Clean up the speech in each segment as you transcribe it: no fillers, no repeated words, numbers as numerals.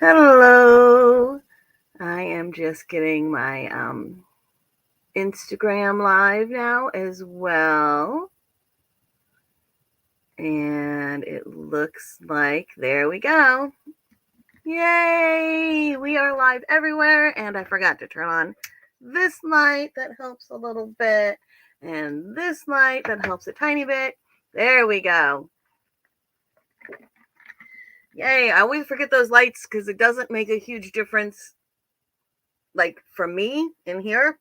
Hello. I am just getting my Instagram live now as well. And it looks like there we go. Yay! We are live everywhere, and I forgot to turn on this light that helps a little bit, and this light that helps a tiny bit. There we go. Yay! I always forget those lights because it doesn't make a huge difference, like for me in here.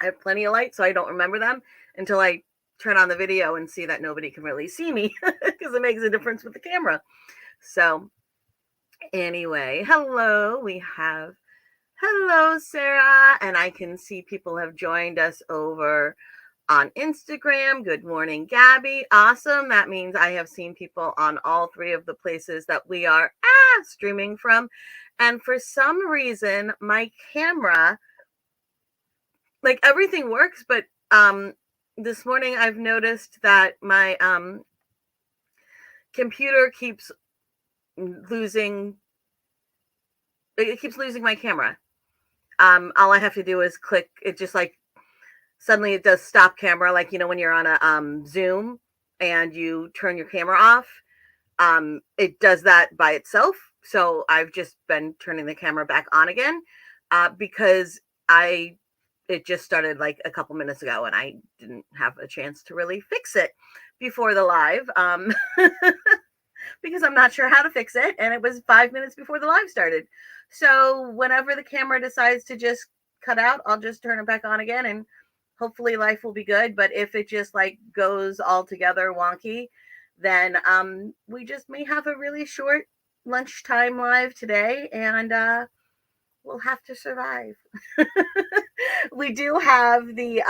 I have plenty of light, so I don't remember them until I turn on the video and see that nobody can really see me because it makes a difference with the camera. So, anyway, hello, Sarah, and I can see people have joined us over on Instagram. Good morning, Gabby. Awesome. That means I have seen people on all three of the places that we are streaming from. And for some reason, my camera, like everything works, but this morning I've noticed that my computer keeps losing my camera. All I have to do is click it, just like suddenly it does stop camera, like when you're on a Zoom and you turn your camera off. It does that by itself. So I've just been turning the camera back on again because it just started like a couple minutes ago and I didn't have a chance to really fix it before the live because I'm not sure how to fix it. And it was 5 minutes before the live started. So whenever the camera decides to just cut out, I'll just turn it back on again and hopefully life will be good. But if it just like goes all together wonky, then we just may have a really short lunchtime live today and we'll have to survive. We do have the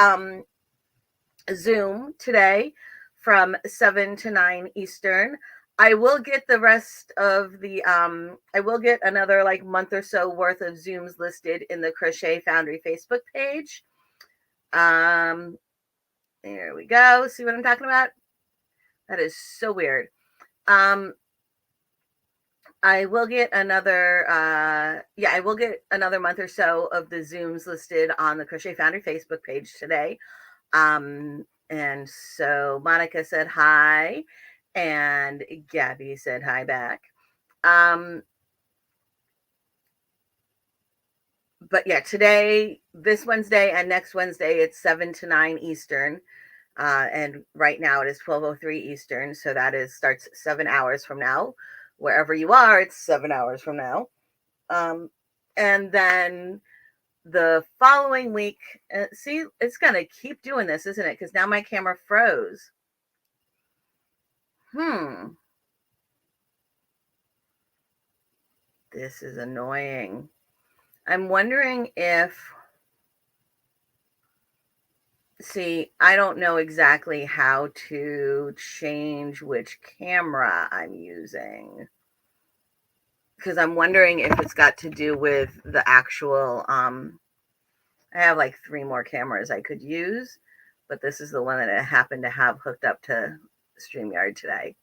Zoom today from 7 to 9 Eastern. I will get the rest of the I will get another like month or so worth of Zooms listed in the Crochet Foundry Facebook page. There we go. See what I'm talking about? That is so weird. I will get another I will get another month or so of the Zooms listed on the Crochet Foundry Facebook page today. And so Monica said hi and Gabby said hi back. But yeah, today, this Wednesday and next Wednesday, it's 7 to 9 Eastern. And right now it is 12:03 Eastern. So that starts 7 hours from now. Wherever you are, it's 7 hours from now. And then the following week, see, it's going to keep doing this, isn't it? Because now my camera froze. This is annoying. I'm wondering if, see, I don't know exactly how to change which camera I'm using. Because I'm wondering if it's got to do with the actual, I have like 3 more cameras I could use, but this is the one that I happen to have hooked up to StreamYard today.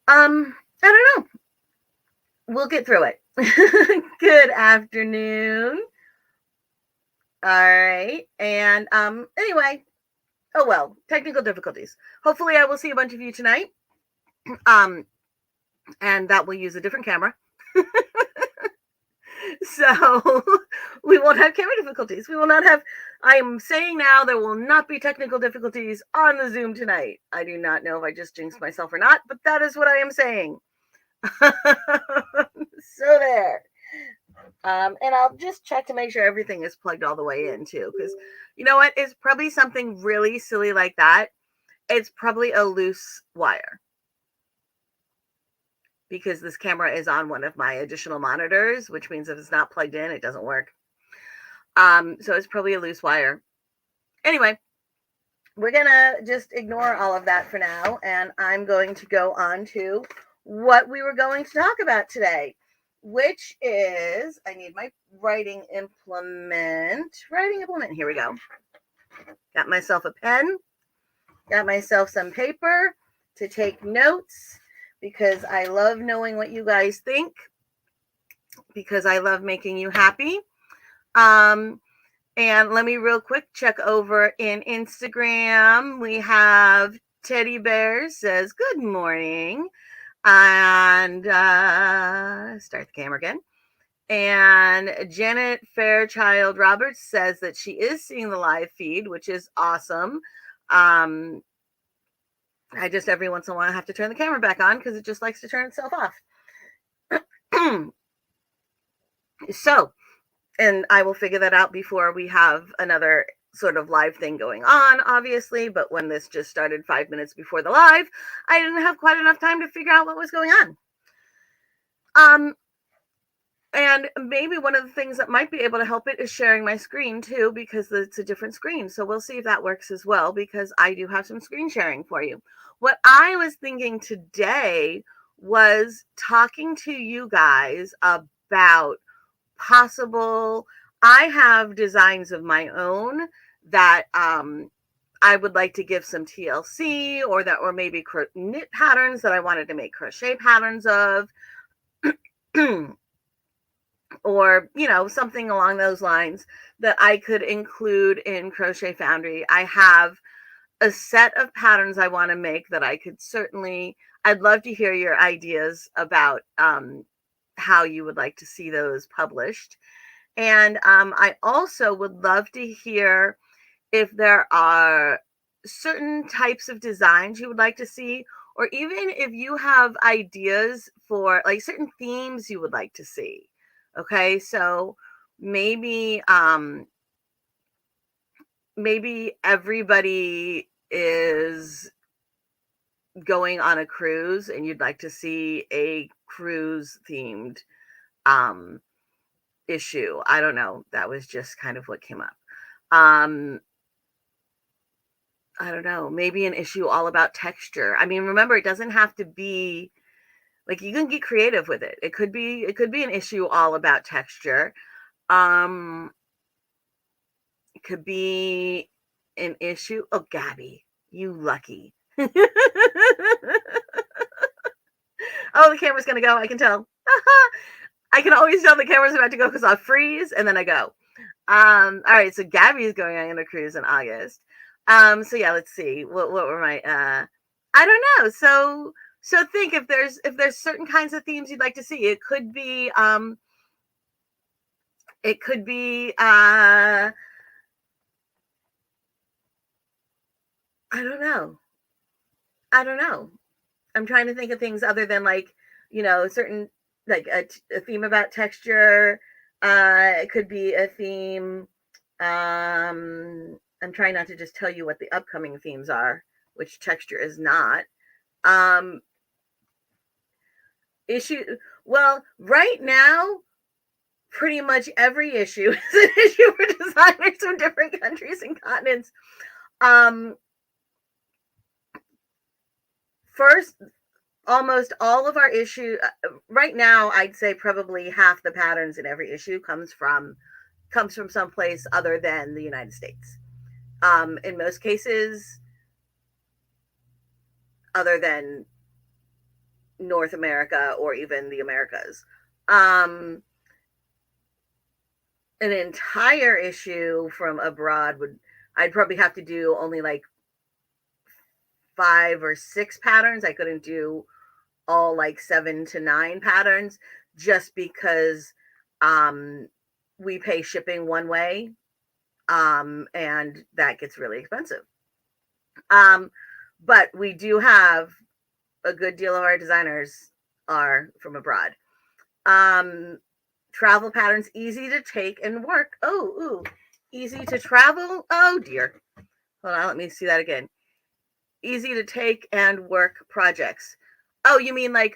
I don't know. We'll get through it. Good afternoon. All right. And anyway, oh well, technical difficulties. Hopefully I will see a bunch of you tonight. And that will use a different camera. So we won't have camera difficulties. We will not have, I am saying now, there will not be technical difficulties on the Zoom tonight. I do not know if I just jinxed myself or not, but that is what I am saying. So there. And I'll just check to make sure everything is plugged all the way in too, because you know what? It's probably something really silly like that. It's probably a loose wire, because this camera is on one of my additional monitors, which means if it's not plugged in, it doesn't work. So it's probably a loose wire. Anyway, we're gonna just ignore all of that for now, and I'm going to go on to what we were going to talk about today, which is, I need my writing implement. Here we go. Got myself a pen, got myself some paper to take notes, because I love knowing what you guys think. because I love making you happy. Um, and let me real quick check over in Instagram. We have Teddy Bear says, good morning. And start the camera again. And Janet Fairchild Roberts says that she is seeing the live feed, which is awesome. I just every once in a while have to turn the camera back on because it just likes to turn itself off. So, and I will figure that out before we have another sort of live thing going on, obviously. But when this just started 5 minutes before the live, I didn't have quite enough time to figure out what was going on. And maybe one of the things that might be able to help it is sharing my screen too, because it's a different screen. So we'll see if that works as well, because I do have some screen sharing for you. What I was thinking today was talking to you guys about possible, I have designs of my own that I would like to give some TLC, or maybe knit patterns that I wanted to make crochet patterns of. Or, something along those lines that I could include in Crochet Foundry. I have a set of patterns I want to make that I'd love to hear your ideas about how you would like to see those published. And I also would love to hear if there are certain types of designs you would like to see, or even if you have ideas for like certain themes you would like to see. Okay, so maybe everybody is going on a cruise and you'd like to see a cruise themed issue. I don't know. That was just kind of what came up. I don't know, maybe an issue all about texture. I mean, remember, it doesn't have to be like, you can get creative with it. It could be an issue all about texture. It could be an issue. Oh, Gabby, you lucky. Oh, the camera's gonna go. I can tell. I can always tell the camera's about to go because I'll freeze and then I go. All right, so Gabby is going on a cruise in August. So yeah, let's see. What were my I don't know. So think if there's certain kinds of themes you'd like to see. It could be I don't know. I'm trying to think of things other than like, certain, like a theme about texture. It could be a theme. I'm trying not to just tell you what the upcoming themes are, which texture is not. Issue. Well, right now, pretty much every issue is an issue for designers from different countries and continents. First, almost all of our issue right now, I'd say probably half the patterns in every issue comes from someplace other than the United States. In most cases, other than North America or even the Americas. An entire issue from abroad I'd probably have to do only like 5 or 6 patterns. I couldn't do all like 7 to 9 patterns, just because we pay shipping one way, and that gets really expensive. But we do have a good deal of our designers are from abroad. Travel patterns, easy to take and work. Oh, easy to travel. Oh dear. Hold on, let me see that again. Easy to take and work projects. Oh, you mean like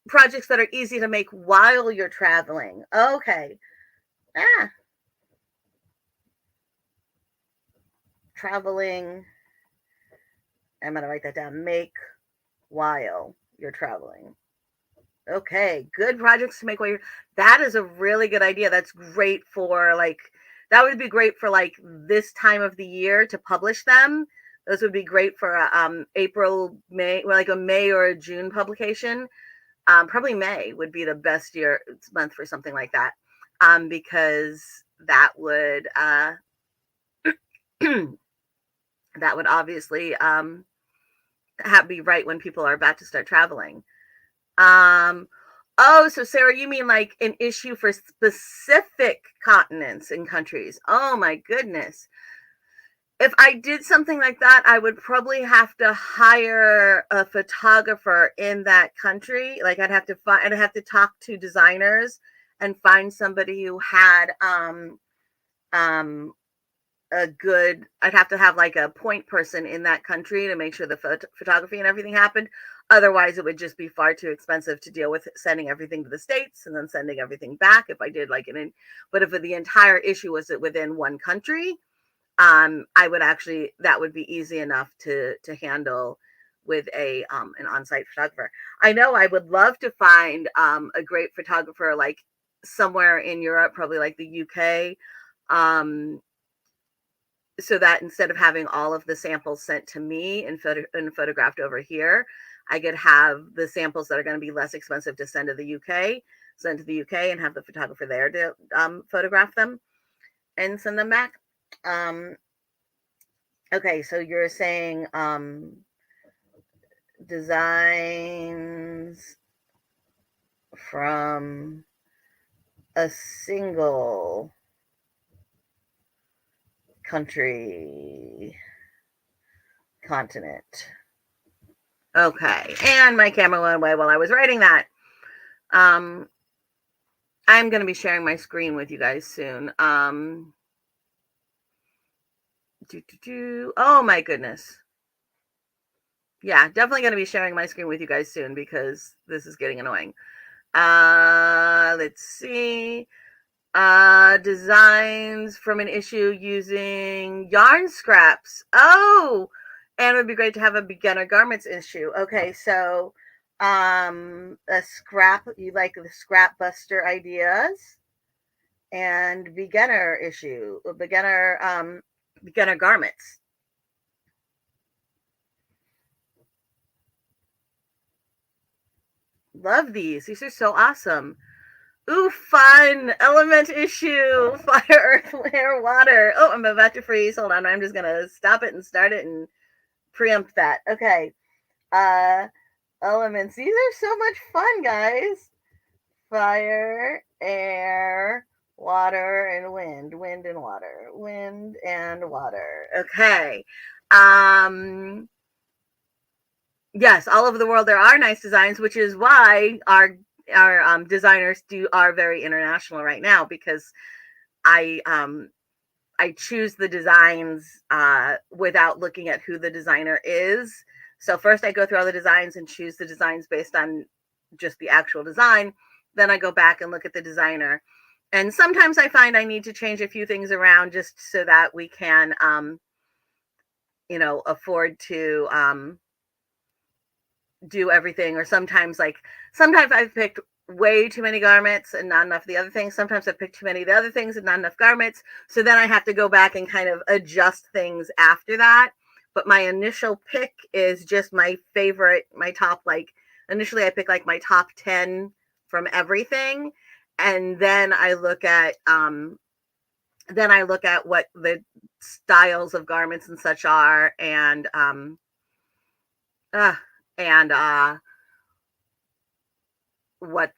projects that are easy to make while you're traveling. Okay. Traveling. I'm going to write that down. Make while you're traveling. Okay, good projects to make while you're. That is a really good idea. That's great for like. That would be great for like this time of the year to publish them. Those would be great for April, May, like a May or a June publication. Probably May would be the best month for something like that, because that would that would obviously be right when people are about to start traveling. Um, oh, so Sarah, you mean like an issue for specific continents and countries? Oh my goodness. If I did something like that, I would probably have to hire a photographer in that country. Like I'd have to talk to designers and find somebody who had um I'd have to have like a point person in that country to make sure the photography and everything happened. Otherwise it would just be far too expensive to deal with sending everything to the States and then sending everything back if I did like but if the entire issue was within one country, I would actually, that would be easy enough to handle with an on-site photographer. I know I would love to find a great photographer like somewhere in Europe, probably like the UK, so that instead of having all of the samples sent to me and photographed over here, I could have the samples that are going to be less expensive to send to the UK, and have the photographer there to photograph them and send them back. Okay, so you're saying designs from a single country, continent. Okay, and my camera went away while I was writing that. I'm going to be sharing my screen with you guys soon. Oh my goodness. Yeah, definitely going to be sharing my screen with you guys soon because this is getting annoying. Let's see. Designs from an issue using yarn scraps. Oh, and it would be great to have a beginner garments issue. Okay, so a scrap, you like the scrap buster ideas, and beginner issue, beginner garments. Love these. These are so awesome. Ooh, fun. Element issue. Fire, earth, air, water. Oh, I'm about to freeze. Hold on. I'm just going to stop it and start it and preempt that. Okay. Uh, Elements. These are so much fun, guys. Fire, air, water, and wind. Wind and water. Wind and water. Okay. Yes, all over the world there are nice designs, which is why our designers are very international right now, because I I choose the designs without looking at who the designer is. So first I go through all the designs and choose the designs based on just the actual design. Then I go back and look at the designer. And sometimes I find I need to change a few things around just so that we can afford to do everything. Or sometimes I've picked way too many garments and not enough of the other things. Sometimes I've picked too many of the other things and not enough garments. So then I have to go back and kind of adjust things after that. But my initial pick is just my favorite, my top, like initially I pick like my top 10 from everything. And then I look at what the styles of garments and such are, and and what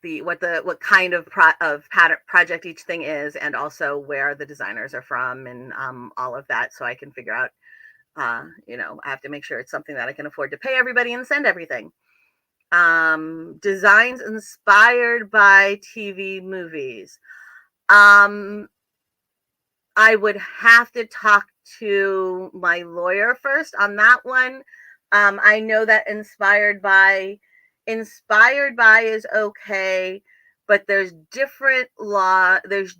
kind of project each thing is, and also where the designers are from, and all of that, so I can figure out I have to make sure it's something that I can afford to pay everybody and send everything. Designs inspired by TV movies. I would have to talk to my lawyer first on that one. I know that inspired by is okay, but there's different law. There's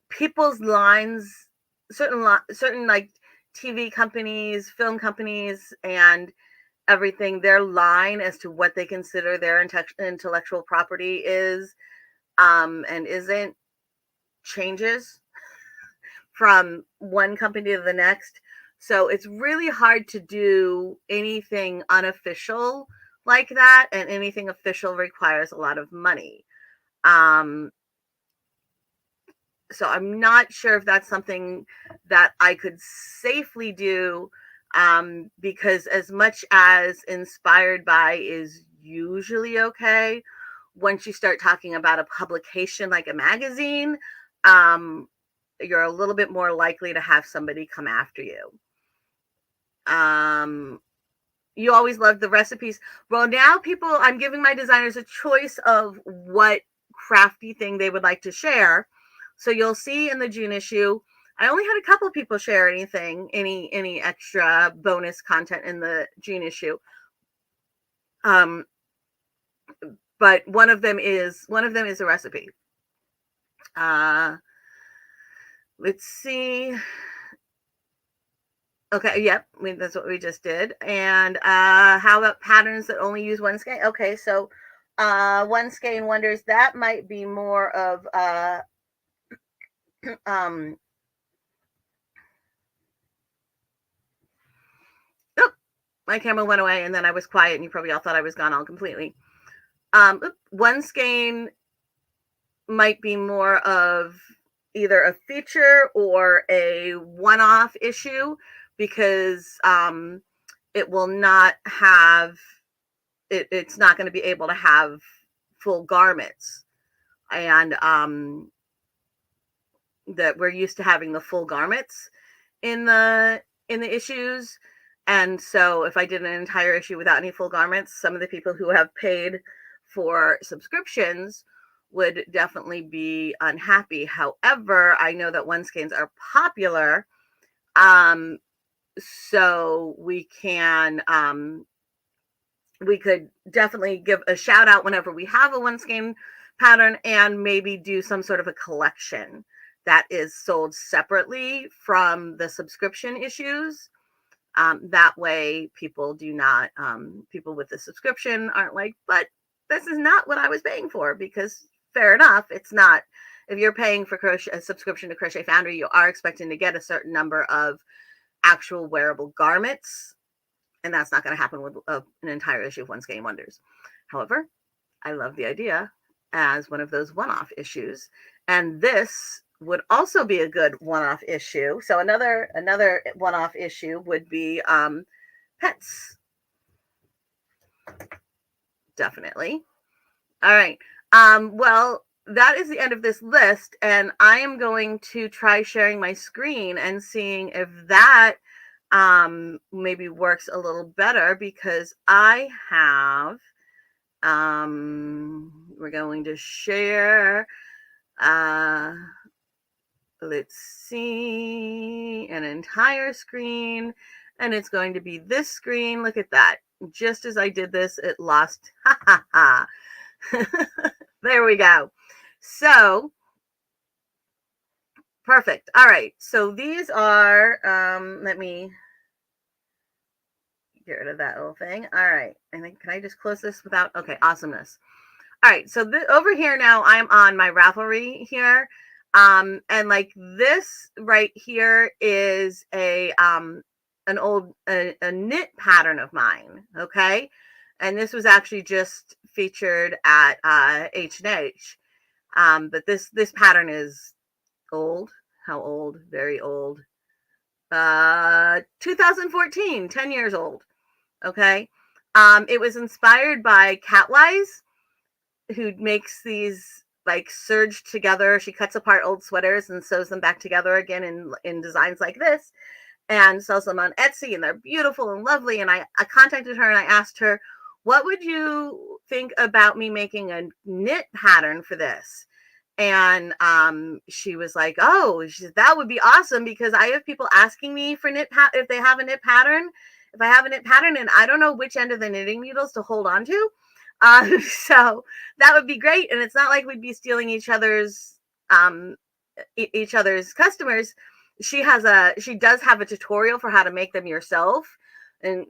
people's lines, certain like TV companies, film companies, and everything. Their line as to what they consider their intellectual property is, and isn't, changes from one company to the next. So it's really hard to do anything unofficial like that, and anything official requires a lot of money. So I'm not sure if that's something that I could safely do, because as much as inspired by is usually okay, once you start talking about a publication like a magazine, um, you're a little bit more likely to have somebody come after you. You always love the recipes. Well, now I'm giving my designers a choice of what crafty thing they would like to share. So you'll see in the June issue, I only had a couple people share any extra bonus content in the June issue. But one of them is a recipe. Let's see. Okay, yep, that's what we just did. And how about patterns that only use one skein? Okay, so one skein wonders, that might be more of oh, my camera went away and then I was quiet and you probably all thought I was gone all completely. One skein might be more of either a feature or a one-off issue, because it will not have it's not going to be able to have full garments, and that we're used to having the full garments in the issues. And so if I did an entire issue without any full garments, some of the people who have paid for subscriptions would definitely be unhappy. However, I know that one skeins are popular, so we could definitely give a shout out whenever we have a one skein pattern, and maybe do some sort of a collection that is sold separately from the subscription issues. That way people people with the subscription aren't like, but this is not what I was paying for, because fair enough, it's not. If you're paying for a subscription to Crochet Foundry, you are expecting to get a certain number of actual wearable garments, and that's not going to happen with an entire issue of One Skein Wonders. However, I love the idea as one of those one-off issues, and this would also be a good one-off issue. So another one-off issue would be pets. Definitely. All right. Well, that is the end of this list, and I am going to try sharing my screen and seeing if that maybe works a little better, because I have we're going to share let's see, an entire screen, and it's going to be this screen. Look at that. Just as I did this, it lost. Ha ha ha. There we go. So perfect. All right. So these are, let me get rid of that little thing. All right. I think, can I just close this without, okay, awesomeness. All right. So over here now, I'm on my Ravelry here. And like this right here is an old knit pattern of mine. Okay. And this was actually just featured at H&H. But this pattern is old. How old? Very old. 2014, 10 years old. Okay. It was inspired by Catwise, who makes these like serged together. She cuts apart old sweaters and sews them back together again in designs like this, and sells them on Etsy, and they're beautiful and lovely. And I contacted her and I asked her, what would you think about me making a knit pattern for this? And she was like, oh, she said, that would be awesome, because I have people asking me for if they have a knit pattern, if I have a knit pattern, and I don't know which end of the knitting needles to hold on to. So that would be great. And it's not like we'd be stealing each other's customers. She does have a tutorial for how to make them yourself.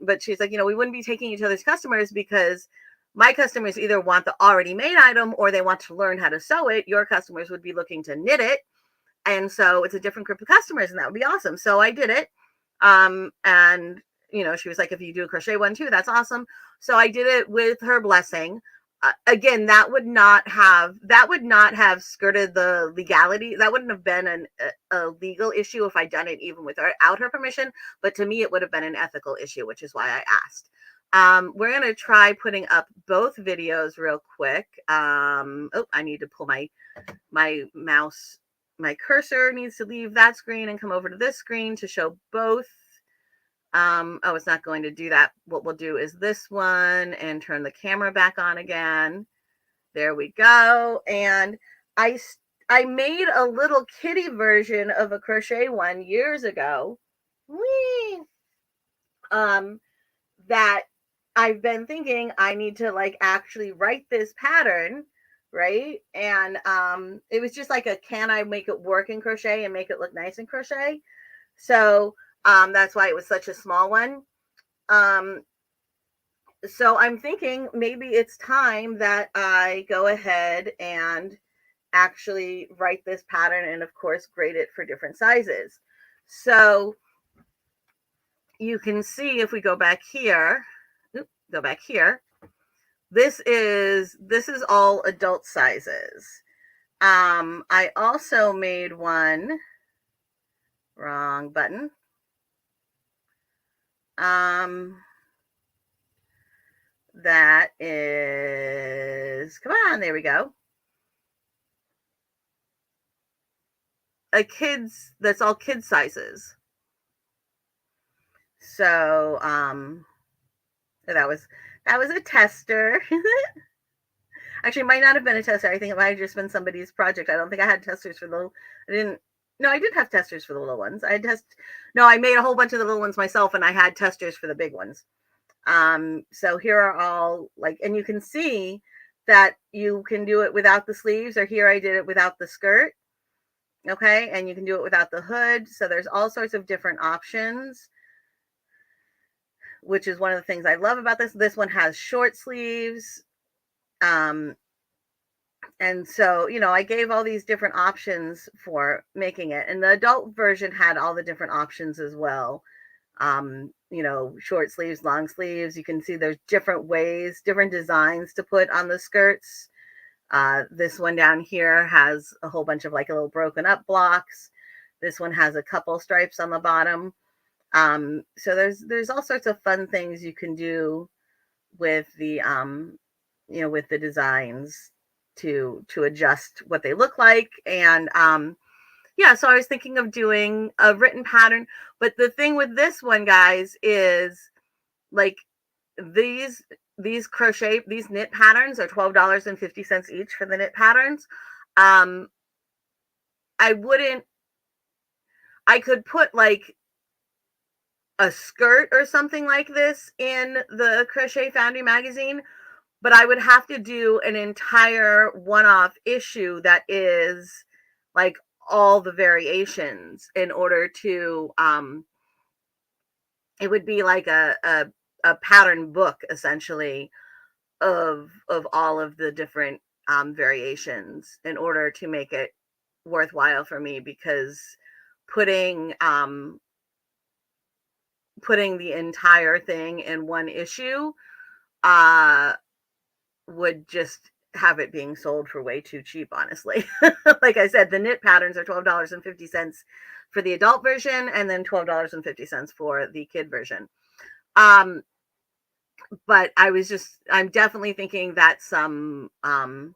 But she's like, we wouldn't be taking each other's customers, because my customers either want the already made item or they want to learn how to sew it. Your customers would be looking to knit it. And so it's a different group of customers, and that would be awesome. So I did it. And you know, she was like, if you do a crochet one too, that's awesome. So I did it with her blessing. Again, that would not have skirted the legality. That wouldn't have been a legal issue if I'd done it even without her permission. But to me, it would have been an ethical issue, which is why I asked. We're going to try putting up both videos real quick. Oh, I need to pull my mouse. My cursor needs to leave that screen and come over to this screen to show both. Oh, it's not going to do that. What we'll do is this one and turn the camera back on again. There we go. And I made a little kitty version of a crochet one years ago. Whee! That I've been thinking I need to like actually write this pattern, right? And it was just like can I make it work in crochet and make it look nice in crochet? So that's why it was such a small one. So I'm thinking maybe it's time that I go ahead and actually write this pattern and of course grade it for different sizes. So you can see if we go back here, this is all adult sizes. I also made one, wrong button. That is, come on, there we go. That's all kids sizes. So, that was a tester. Actually, it might not have been a tester. I think it might have just been somebody's project. I don't think I had testers for I did have testers for the little ones. I made a whole bunch of the little ones myself and I had testers for the big ones. So here are all like, and you can see that you can do it without the sleeves, or here I did it without the skirt. Okay. And you can do it without the hood. So there's all sorts of different options, which is one of the things I love about this. This one has short sleeves. And so, you know, I gave all these different options for making it, and the adult version had all the different options as well. You know, short sleeves, long sleeves. You can see there's different ways, different designs to put on the skirts. This one down here has a whole bunch of like little broken up blocks. This one has a couple stripes on the bottom. So there's all sorts of fun things you can do with the you know, with the designs to adjust what they look like. And yeah, so I was thinking of doing a written pattern, but the thing with this one, guys, is like these knit patterns are $12.50 each for the knit patterns. I could put like a skirt or something like this in the Crochet Foundry magazine, but I would have to do an entire one-off issue that is like all the variations in order to it would be like a pattern book essentially of all of the different variations in order to make it worthwhile for me, because putting the entire thing in one issue would just have it being sold for way too cheap, honestly. Like I said, the knit patterns are $12.50 for the adult version, and then $12.50 for the kid version. But I'm definitely thinking that some hold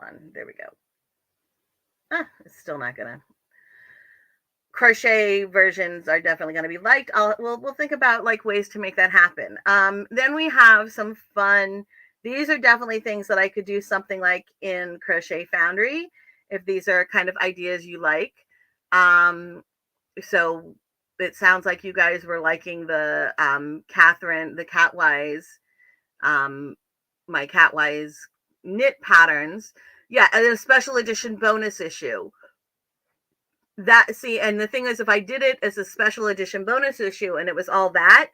on, there we go. It's still not gonna. Crochet versions are definitely going to be liked. We'll think about like ways to make that happen. Then we have some fun. These are definitely things that I could do something like in Crochet Foundry, if these are kind of ideas you like. So it sounds like you guys were liking the Catherine, the Catwise, my Catwise knit patterns. Yeah, and a special edition bonus issue. And the thing is, if I did it as a special edition bonus issue and it was all that,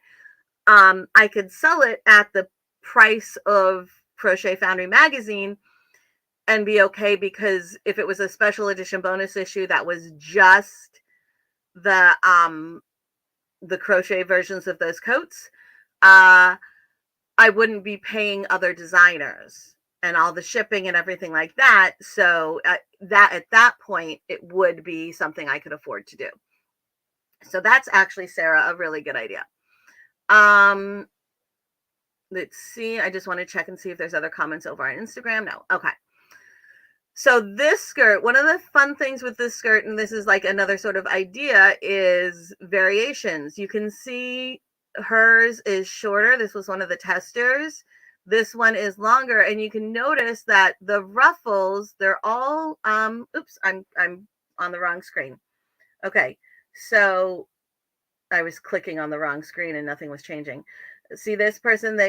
I could sell it at the price of Crochet Foundry magazine, and be okay, because if it was a special edition bonus issue that was just the crochet versions of those coats, I wouldn't be paying other designers and all the shipping and everything like that. So that at that point, it would be something I could afford to do. So that's actually, Sarah, a really good idea. Let's see. I just want to check and see if there's other comments over on Instagram. No. Okay. So this skirt, one of the fun things with this skirt, and this is like another sort of idea, is variations. You can see hers is shorter. This was one of the testers. This one is longer, and you can notice that the ruffles, they're all oops, I'm on the wrong screen. Okay. So I was clicking on the wrong screen and nothing was changing. See this person,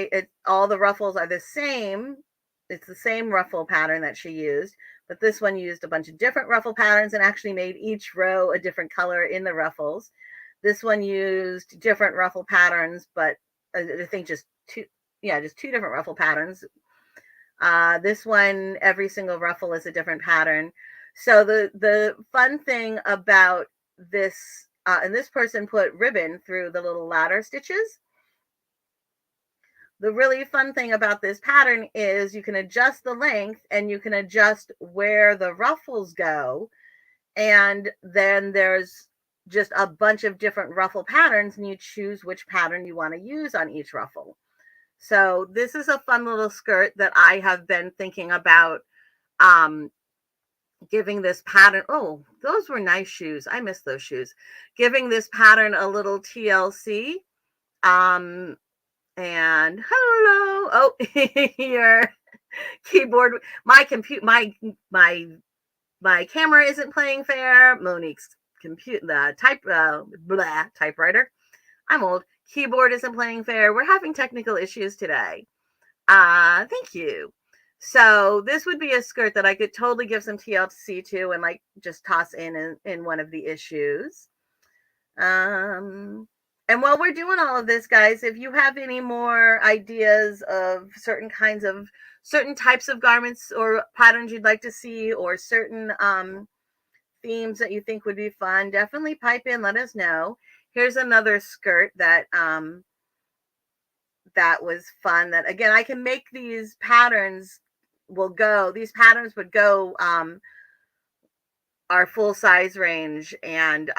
all the ruffles are the same. It's the same ruffle pattern that she used, but this one used a bunch of different ruffle patterns and actually made each row a different color in the ruffles. This one used different ruffle patterns, but I think just two different ruffle patterns. This one, every single ruffle is a different pattern. So the fun thing about this, and this person put ribbon through the little ladder stitches. The really fun thing about this pattern is you can adjust the length and you can adjust where the ruffles go. And then there's just a bunch of different ruffle patterns, and you choose which pattern you want to use on each ruffle. So this is a fun little skirt that I have been thinking about giving this pattern. Oh, those were nice shoes. I miss those shoes. Giving this pattern a little TLC. And hello. Oh, your keyboard. My camera isn't playing fair. Monique's typewriter. I'm old. Keyboard isn't playing fair. We're having technical issues today. Thank you. So this would be a skirt that I could totally give some TLC to and like just toss in one of the issues. And while we're doing all of this, guys, if you have any more ideas of certain types of garments or patterns you'd like to see, or certain themes that you think would be fun, definitely pipe in, let us know. Here's another skirt that was fun, that again, I can make these patterns these patterns would go our full size range, and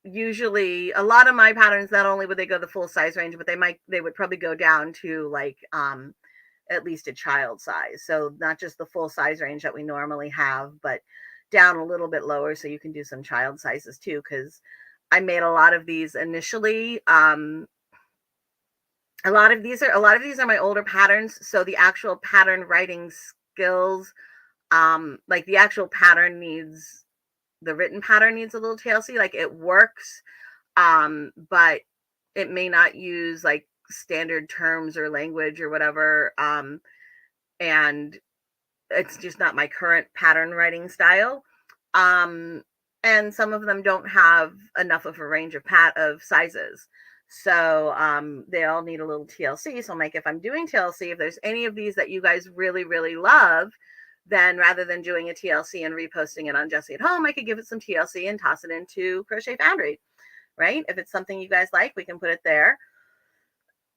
usually a lot of my patterns, not only would they go the full size range, but they would probably go down to like at least a child size. So not just the full size range that we normally have, but down a little bit lower, so you can do some child sizes too, because I made a lot of these initially. A lot of these are my older patterns, so the actual pattern writing skills, like the actual pattern needs, the written pattern needs a little TLC. Like it works, but it may not use like standard terms or language or whatever, and it's just not my current pattern writing style. And some of them don't have enough of a range of sizes. So they all need a little TLC. So I'm like, if I'm doing TLC, if there's any of these that you guys really, really love, then rather than doing a TLC and reposting it on Jessie at Home, I could give it some TLC and toss it into Crochet Foundry, right? If it's something you guys like, we can put it there.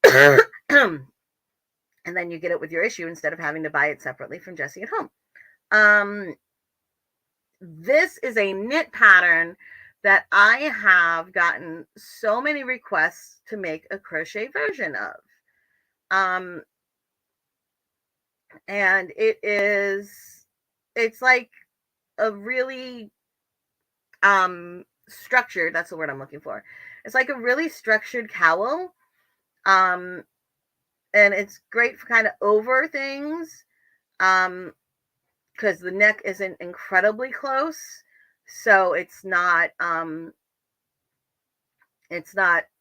And then you get it with your issue instead of having to buy it separately from Jessie at Home. This is a knit pattern that I have gotten so many requests to make a crochet version of. And it's like a really structured, that's the word I'm looking for. It's like a really structured cowl. And it's great for kind of over things. Because the neck isn't incredibly close, so it's not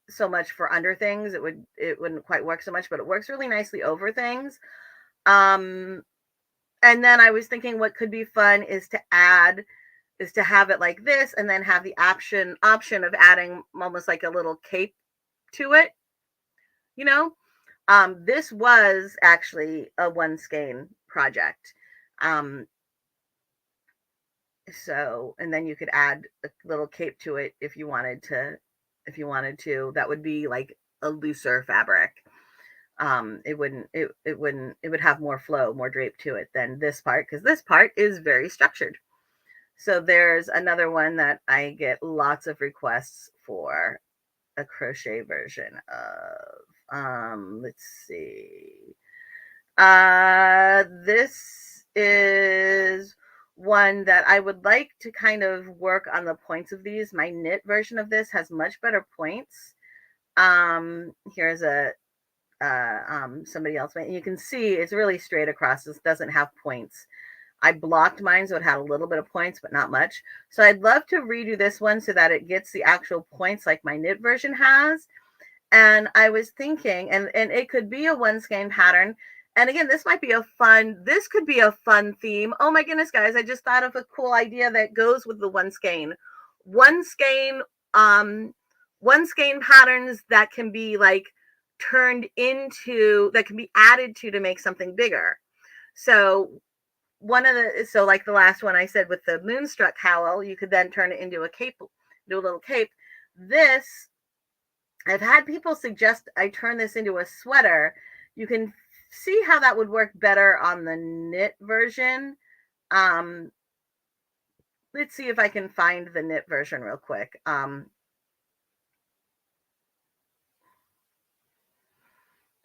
so much for under things. It wouldn't quite work so much, but it works really nicely over things. And then I was thinking what could be fun is to have it like this, and then have the option of adding almost like a little cape to it. This was actually a one skein project. Um, so, and then you could add a little cape to it if you wanted to, that would be like a looser fabric. It would have more flow, more drape to it than this part, because this part is very structured. So there's another one that I get lots of requests for, a crochet version of. Let's see. This is one that I would like to kind of work on the points of these. My knit version of this has much better points. Here's a somebody else made. You can see it's really straight across. This doesn't have points. I blocked mine so it had a little bit of points, but not much. So I'd love to redo this one so that it gets the actual points like my knit version has. And I was thinking, and it could be a one skein pattern. And again, this could be a fun theme. Oh my goodness, guys, I just thought of a cool idea that goes with the one skein. One skein, one skein patterns that can be like turned into, that can be added to make something bigger. So like the last one I said with the moonstruck cowl, you could then turn it into a cape, do a little cape. This, I've had people suggest I turn this into a sweater. You can see how that would work better on the knit version. Let's see if I can find the knit version real quick.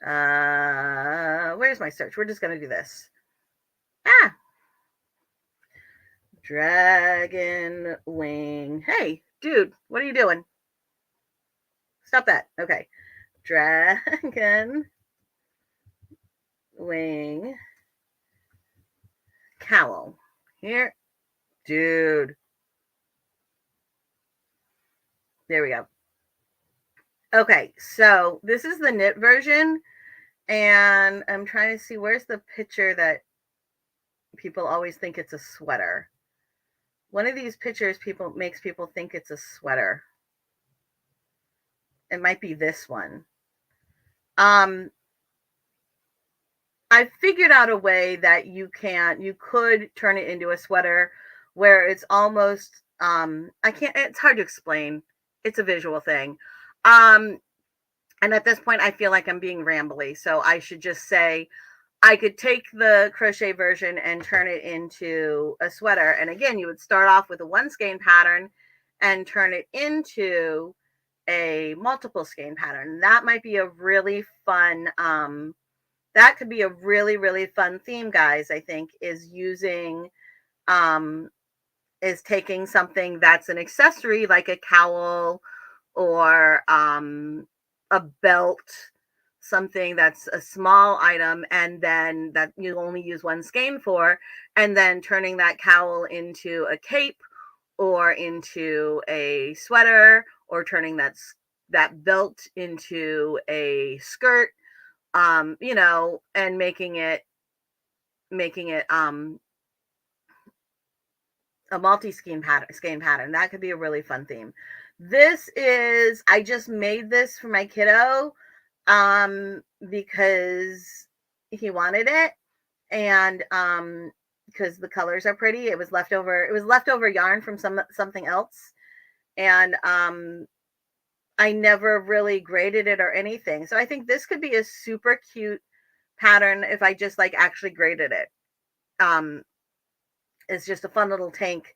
Where's my search? We're just going to do this. Dragon wing. Hey, dude, what are you doing? Stop that. Okay. Dragon wing cowl. Here. Dude. There we go. Okay, so this is the knit version, and I'm trying to see where's the picture that people always think it's a sweater. One of these pictures makes people think it's a sweater. It might be this one. I figured out a way that you could turn it into a sweater where it's almost, it's hard to explain. It's a visual thing. And at this point, I feel like I'm being rambly. So I should just say, I could take the crochet version and turn it into a sweater. And again, you would start off with a one skein pattern and turn it into a multiple skein pattern. That might be a really fun, that could be a really, really fun theme, guys, I think, is taking something that's an accessory like a cowl or a belt, something that's a small item, and then that you only use one skein for, and then turning that cowl into a cape or into a sweater, or turning that belt into a skirt, and making it a multi-skein pattern. That could be a really fun theme. I just made this for my kiddo because he wanted it, and because the colors are pretty. It was leftover yarn from something else, and I never really graded it or anything. So I think this could be a super cute pattern if I just like actually graded it. It's just a fun little tank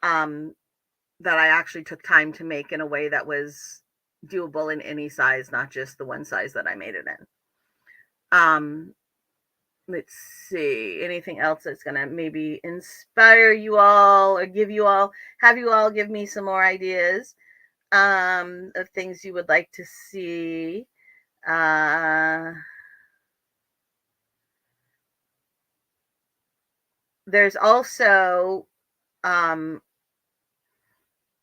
that I actually took time to make in a way that was doable in any size, not just the one size that I made it in. Let's see, anything else that's gonna maybe inspire you all or have you all give me some more ideas of things you would like to see. There's also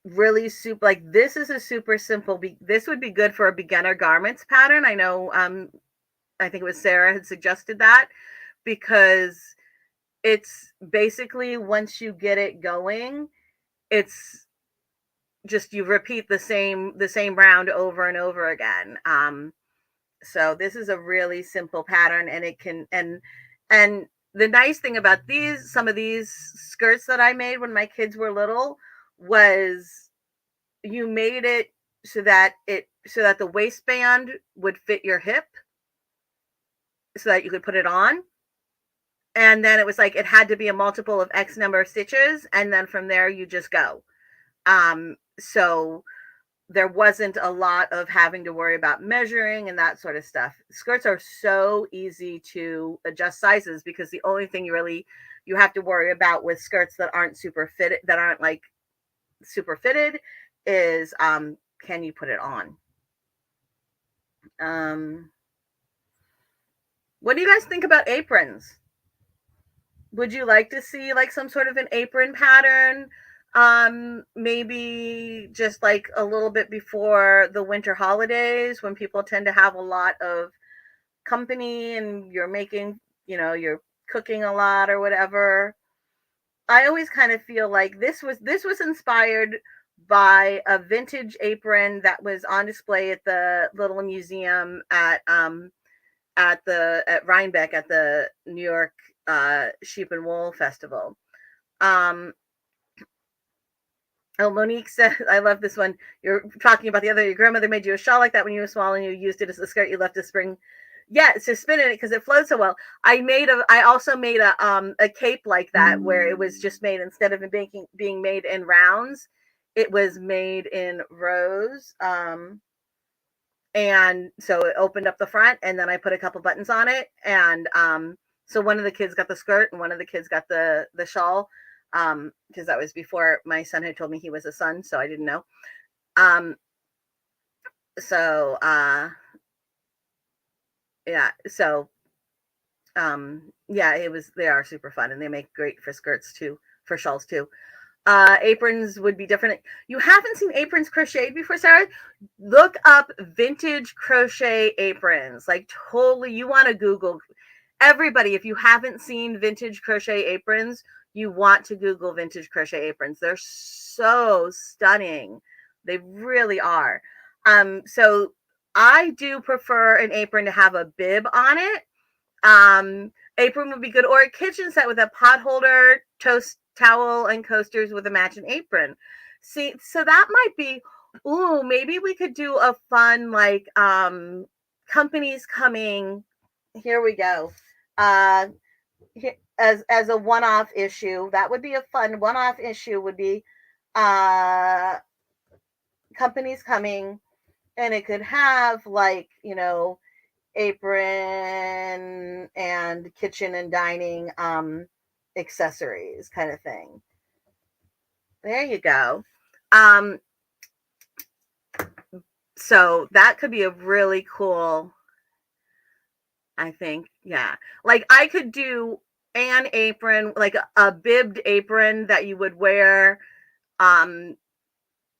really super, like this is a super simple, this would be good for a beginner garments pattern. I know I think it was Sarah had suggested that, because it's basically, once you get it going, it's just you repeat the same round over and over again. So this is a really simple pattern, and it can and the nice thing about some of these skirts that I made when my kids were little was you made it so that the waistband would fit your hip so that you could put it on. And then it was like it had to be a multiple of X number of stitches, and then from there you just go. So there wasn't a lot of having to worry about measuring and that sort of stuff. Skirts are so easy to adjust sizes because the only thing you have to worry about with skirts that aren't like super fitted is can you put it on? What do you guys think about aprons? Would you like to see like some sort of an apron pattern? Maybe just like a little bit before the winter holidays when people tend to have a lot of company and you're cooking a lot or whatever. I always kind of feel like this was inspired by a vintage apron that was on display at the little museum at Rhinebeck at the New York Sheep and Wool Festival. Monique said, I love this one. You're talking about your grandmother made you a shawl like that when you were small and you used it as a skirt. You left a spring. Yeah, it's just spinning it because it flows so well. I also made a cape like that where it was just made, instead of being made in rounds, it was made in rows. And so it opened up the front, and then I put a couple buttons on it. And so one of the kids got the skirt and one of the kids got the shawl. Because that was before my son had told me he was a son, so I didn't know. Yeah, so yeah, they are super fun, and they make great for skirts too, for shawls too. Aprons would be different. You haven't seen aprons crocheted before, Sarah? Look up vintage crochet aprons. Like, totally, you want to Google. Everybody, if you haven't seen vintage crochet aprons, you want to Google vintage crochet aprons. They're so stunning. They really are. So I do prefer an apron to have a bib on it. Apron would be good, or a kitchen set with a pot holder, toast towel, and coasters with a matching apron. See, so that might be, maybe we could do a fun, like, companies coming. Here we go. As a one-off issue, that would be a fun one-off issue, would be companies coming, and it could have like, apron and kitchen and dining accessories kind of thing. There you go. So that could be a really cool, I think. Yeah, like I could do an apron, like a bibbed apron that you would wear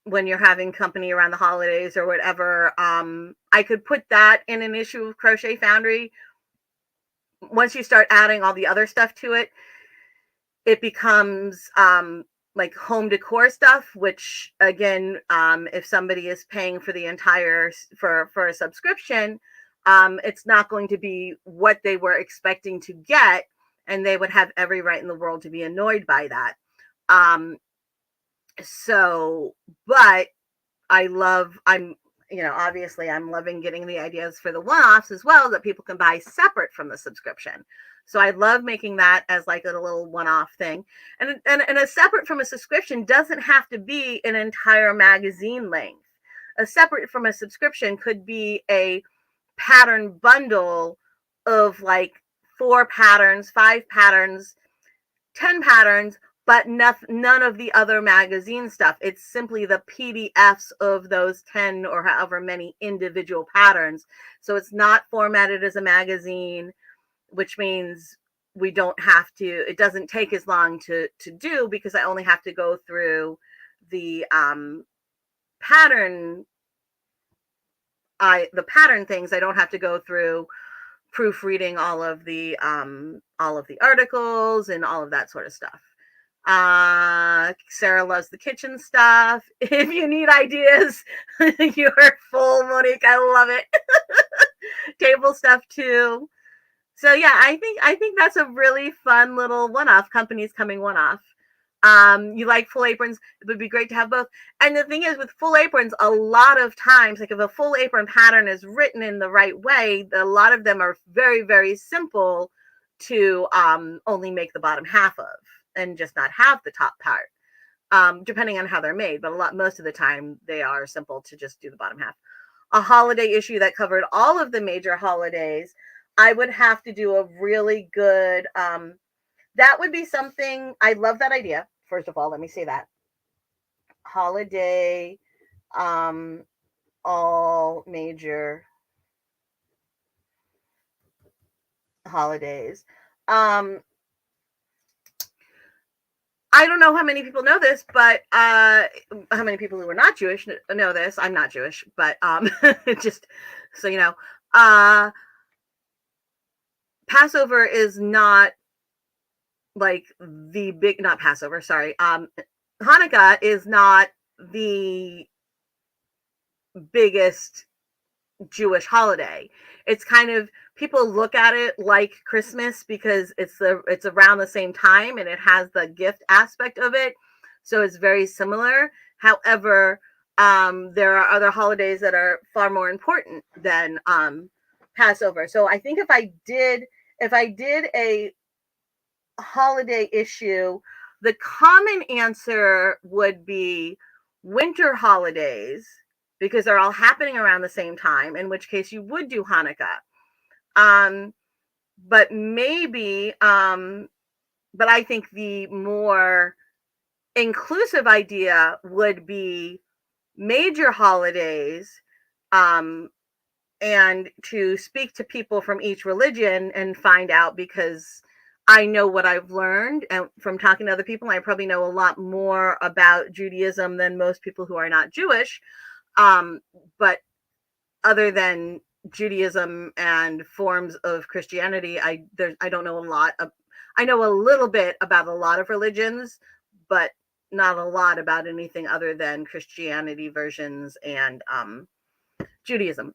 when you're having company around the holidays or whatever. I could put that in an issue of Crochet Foundry. Once you start adding all the other stuff to it, it becomes like home decor stuff, which again, if somebody is paying for the entire for a subscription, it's not going to be what they were expecting to get, and they would have every right in the world to be annoyed by that. But obviously I'm loving getting the ideas for the one-offs as well that people can buy separate from the subscription. So I love making that as like a little one-off thing. And a separate from a subscription doesn't have to be an entire magazine length. A separate from a subscription could be a pattern bundle of like 4 patterns, 5 patterns, 10 patterns, but none of the other magazine stuff. It's simply the PDFs of those 10 or however many individual patterns. So it's not formatted as a magazine, which means it doesn't take as long to do, because I only have to go through the pattern things. I don't have to go through proofreading all of the articles and all of that sort of stuff. Sarah loves the kitchen stuff. If you need ideas, you're full, Monique. I love it. Table stuff too. So yeah, I think that's a really fun little one-off. Companies coming one-off. You like full aprons? It would be great to have both. And the thing is, with full aprons, a lot of times, like if a full apron pattern is written in the right way, a lot of them are very, very simple to only make the bottom half of, and just not have the top part. Depending on how they're made, but most of the time they are simple to just do the bottom half. A holiday issue that covered all of the major holidays, I would have to do a really good. That would be something. I love that idea. First of all, let me say that holiday, um, all major holidays. Um, I don't know how many people know this, but how many people who are not Jewish know this. I'm not Jewish, but just so you know, uh, Passover is not like the big, not Passover, sorry. Hanukkah is not the biggest Jewish holiday. It's kind of, people look at it like Christmas because it's around the same time and it has the gift aspect of it. So it's very similar. However, there are other holidays that are far more important than Passover. So I think if I did a holiday issue, the common answer would be winter holidays because they're all happening around the same time, in which case you would do Hanukkah. Um, but maybe, but I think the more inclusive idea would be major holidays, um, and to speak to people from each religion and find out, because I know what I've learned and from talking to other people. I probably know a lot more about Judaism than most people who are not Jewish. Um, but other than Judaism and forms of Christianity, I don't know a lot of, I know a little bit about a lot of religions, but not a lot about anything other than Christianity versions and Judaism.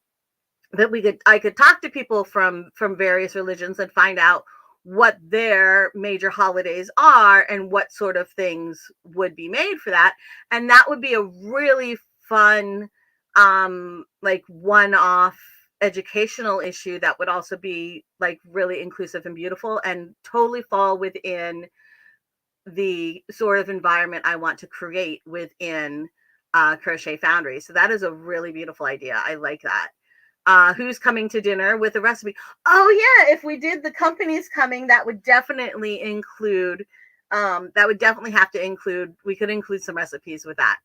That I could talk to people from various religions and find out what their major holidays are and what sort of things would be made for that, and that would be a really fun like one-off educational issue that would also be like really inclusive and beautiful and totally fall within the sort of environment I want to create within Crochet Foundry. So that is a really beautiful idea. I like that. Who's coming to dinner with a recipe? Oh yeah, if we did the companies coming, that would definitely include. That would definitely have to include. We could include some recipes with that.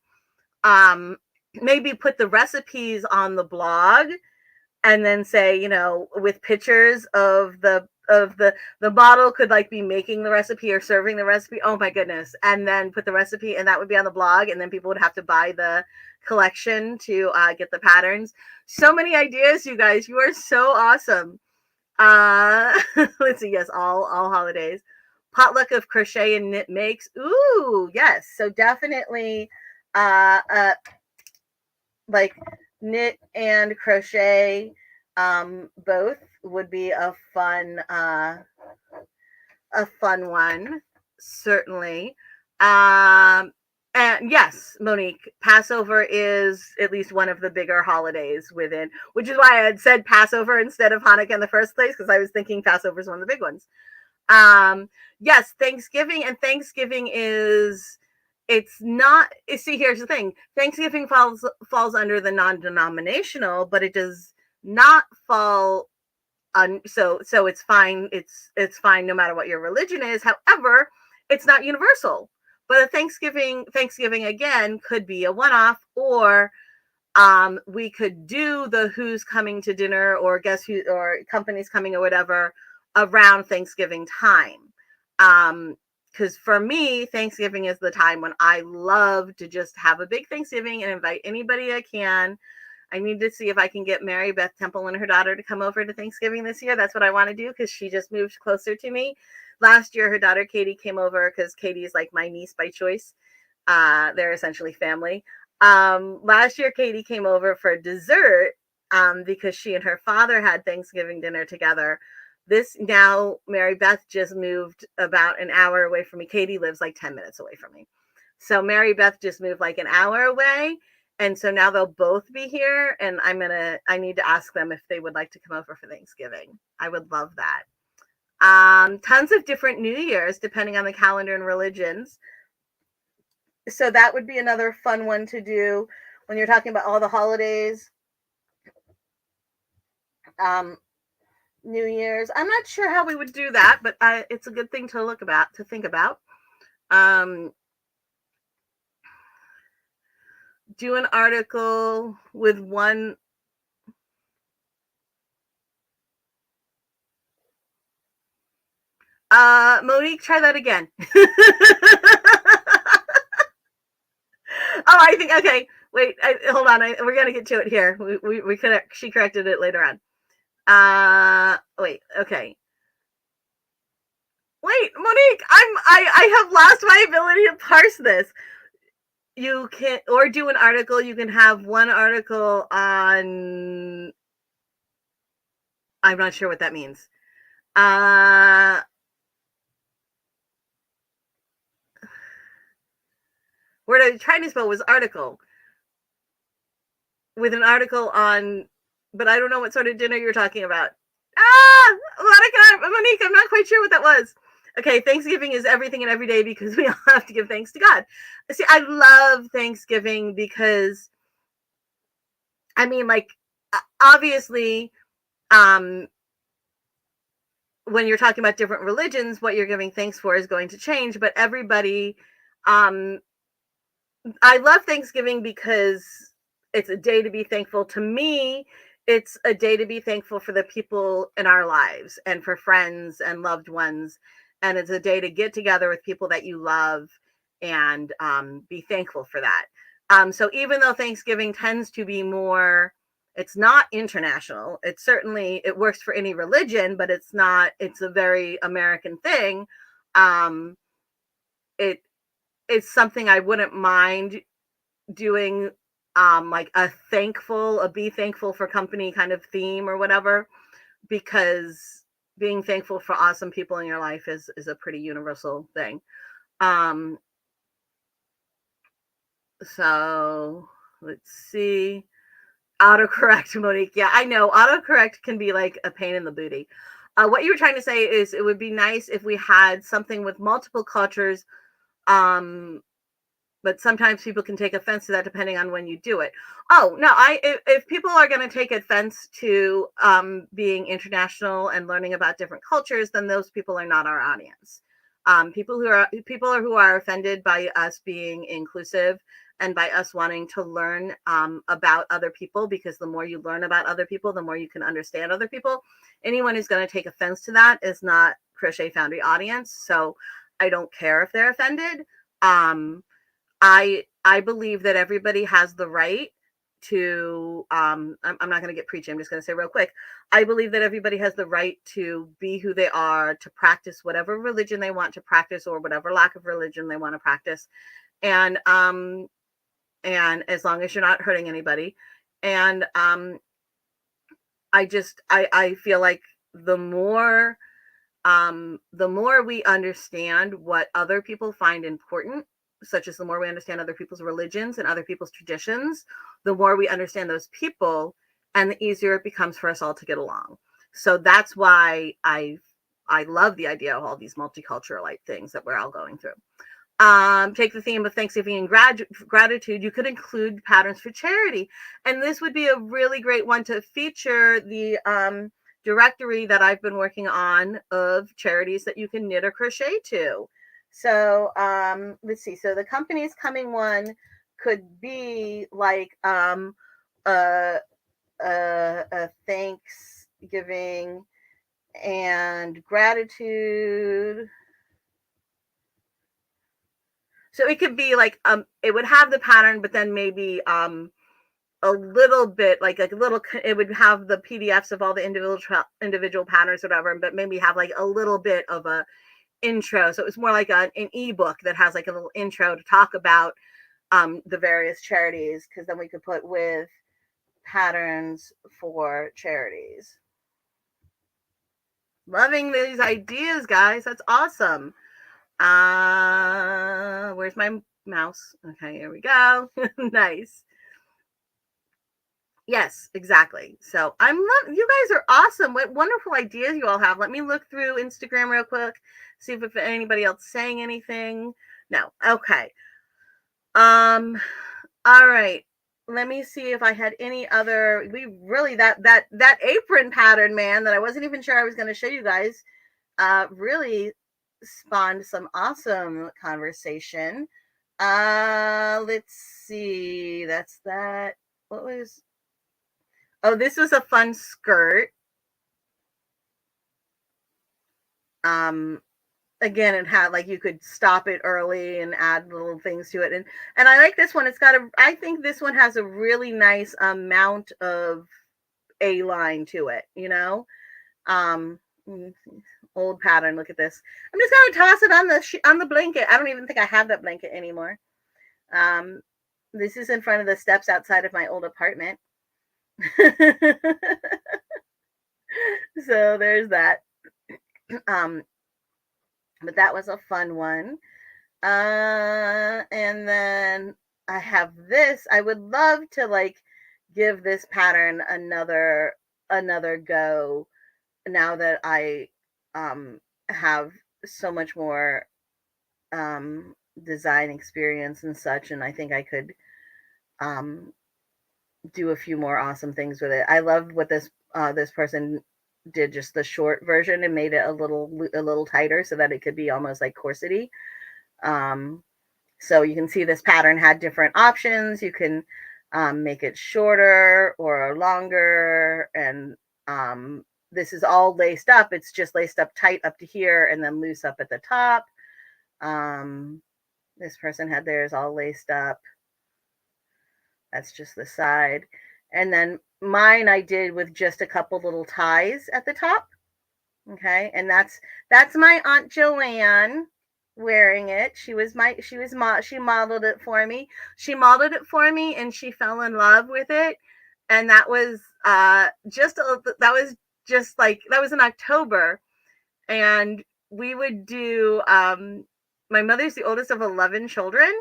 Maybe put the recipes on the blog and then say, with pictures of the model could like be making the recipe or serving the recipe. Oh my goodness. And then put the recipe, and that would be on the blog, and then people would have to buy the collection to get the patterns. So many ideas, you guys. You are so awesome. Let's see. Yes, all holidays. Potluck of crochet and knit makes. Ooh, yes. So definitely like knit and crochet, both would be a fun one, certainly. And yes, Monique, Passover is at least one of the bigger holidays within, which is why I had said Passover instead of Hanukkah in the first place, because I was thinking Passover is one of the big ones. Yes, Thanksgiving, and Thanksgiving is, it's not, see, here's the thing. Thanksgiving falls under the non-denominational, but it does not fall on, so it's fine. It's fine no matter what your religion is. However, it's not universal. But a Thanksgiving again could be a one-off, or we could do the who's coming to dinner or guess who or companies coming or whatever around Thanksgiving time. Because for me, Thanksgiving is the time when I love to just have a big Thanksgiving and invite anybody I can. I need to see if I can get Mary Beth Temple and her daughter to come over to Thanksgiving this year. That's what I want to do because she just moved closer to me. Last year, her daughter Katie came over because Katie is like my niece by choice. They're essentially family. Last year, Katie came over for dessert because she and her father had Thanksgiving dinner together. This now, Mary Beth just moved about an hour away from me. Katie lives like 10 minutes away from me. So Mary Beth just moved like an hour away. And so now they'll both be here. And I need to ask them if they would like to come over for Thanksgiving. I would love that. Tons of different New Year's, depending on the calendar and religions. So that would be another fun one to do when you're talking about all the holidays. New Year's. I'm not sure how we would do that, but it's a good thing to think about. Do an article with one. Monique, try that again. Oh, I think, okay. Wait, hold on. We're going to get to it here. She corrected it later on. Wait, okay. Wait, Monique, I have lost my ability to parse this. You can, or do an article. You can have one article on, I'm not sure what that means. What I was trying to spell was article. With an article on, but I don't know what sort of dinner you're talking about. Monique, I'm not quite sure what that was. Okay, Thanksgiving is everything and every day because we all have to give thanks to God. See, I love Thanksgiving because, I mean, like, obviously, when you're talking about different religions, what you're giving thanks for is going to change, but everybody, I love Thanksgiving because it's a day to be thankful. To me, it's a day to be thankful for the people in our lives and for friends and loved ones. And it's a day to get together with people that you love and be thankful for that. So even though Thanksgiving tends to be more, it's not international. It certainly, it works for any religion, but it's not, it's a very American thing. It's something I wouldn't mind doing, like a be thankful for company kind of theme or whatever, because being thankful for awesome people in your life is a pretty universal thing. So let's see. Autocorrect, Monique. Yeah, I know autocorrect can be like a pain in the booty. What you were trying to say is it would be nice if we had something with multiple cultures, but sometimes people can take offense to that depending on when you do it. Oh no, if people are going to take offense to being international and learning about different cultures, then those people are not our audience. People who are offended by us being inclusive and by us wanting to learn about other people, because the more you learn about other people, the more you can understand other people. Anyone who's going to take offense to that is not Crochet Foundry audience. So I don't care if they're offended. I believe that everybody has the right to, I'm not going to get preachy. I'm just going to say real quick. I believe that everybody has the right to be who they are, to practice whatever religion they want to practice or whatever lack of religion they want to practice. And as long as you're not hurting anybody. And, I feel like the more we understand what other people find important, such as the more we understand other people's religions and other people's traditions, the more we understand those people, and the easier it becomes for us all to get along. So that's why I love the idea of all these multicultural like things that we're all going through. Take the theme of Thanksgiving and gratitude. You could include patterns for charity, and this would be a really great one to feature the directory that I've been working on of charities that you can knit or crochet to. So let's see. So the company's coming one could be like a Thanksgiving and gratitude. So it could be like it would have the pattern, but then maybe a little bit like a little, it would have the PDFs of all the individual patterns or whatever, but maybe have like a little bit of a intro. So it was more like an ebook that has like a little intro to talk about the various charities, because then we could put with patterns for charities. Loving these ideas, guys. That's awesome. Where's my mouse? Okay, here we go. Nice. Yes, exactly. So you guys are awesome. What wonderful ideas you all have. Let me look through Instagram real quick, see if anybody else saying anything. No. Okay. Um, all right. Let me see if I had any other. We really that apron pattern, man, that I wasn't even sure I was going to show you guys. Really spawned some awesome conversation. Let's see. That's that. What was? Oh, this was a fun skirt. Um, Again, it had like you could stop it early and add little things to it, and I like this one. It's got a. I think this one has a really nice amount of a line to it. Um, mm, old pattern. Look at this. I'm just gonna toss it on the blanket. I don't even think I have that blanket anymore. Um, this is in front of the steps outside of my old apartment. So there's that. Um, but that was a fun one. And then I have this. I would love to like give this pattern another go now that I have so much more design experience and such, and I think I could um, do a few more awesome things with it. I loved what this person did, just the short version, and made it a little tighter so that it could be almost like corsety. Um, so you can see this pattern had different options. You can make it shorter or longer, and this is all laced up. It's just laced up tight up to here and then loose up at the top. Um, this person had theirs all laced up. That's just the side. And then mine I did with just a couple little ties at the top. Okay, and that's my Aunt Joanne wearing it. She modeled it for me. She modeled it for me and she fell in love with it. And that was just like that was in October, and we would do my mother's the oldest of 11 children,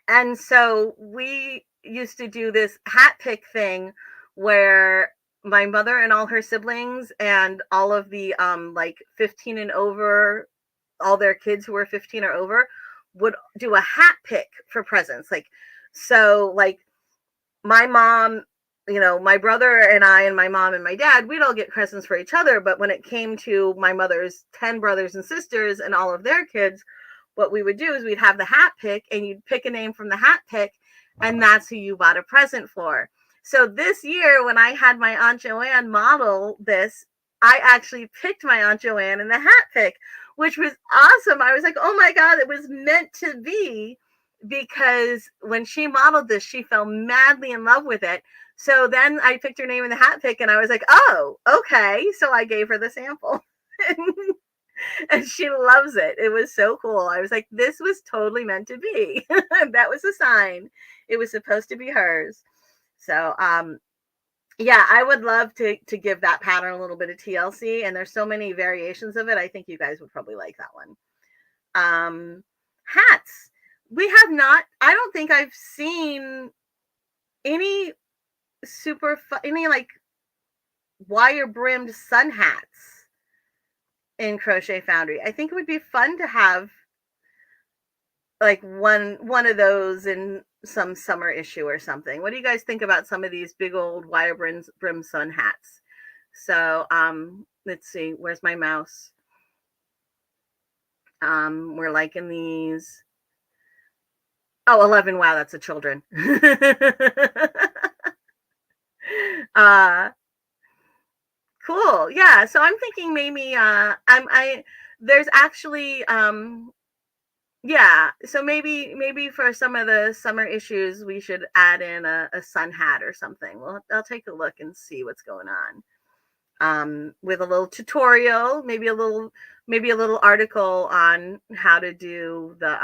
and so we used to do this hat pick thing where my mother and all her siblings and all of the like 15 and over, all their kids who were 15 or over, would do a hat pick for presents. Like, so like my mom, my brother and I and my mom and my dad, we'd all get presents for each other. But when it came to my mother's 10 brothers and sisters and all of their kids, what we would do is we'd have the hat pick, and you'd pick a name from the hat pick, and that's who you bought a present for. So this year, when I had my Aunt Joanne model this, I actually picked my Aunt Joanne in the hat pick, which was awesome. I was like, oh my God, it was meant to be, because when she modeled this, she fell madly in love with it. So then I picked her name in the hat pick, and I was like, oh, okay. So I gave her the sample. And she loves it. It was so cool. I was like, this was totally meant to be. That was a sign. It was supposed to be hers. So yeah, I would love to give that pattern a little bit of TLC, and there's so many variations of it. I think you guys would probably like that one. Hats. We have not, I don't think I've seen any any like wire brimmed sun hats in Crochet Foundry. I think it would be fun to have like one of those in some summer issue or something. What do you guys think about some of these big old wire brim sun hats? So let's see, where's my mouse? We're liking these. Oh, 11. Wow, that's the children. uh cool. Yeah, so I'm thinking maybe I there's actually yeah, so maybe for some of the summer issues we should add in a sun hat or something. Well, I'll take a look and see what's going on. With a little tutorial, maybe a little article on how to do the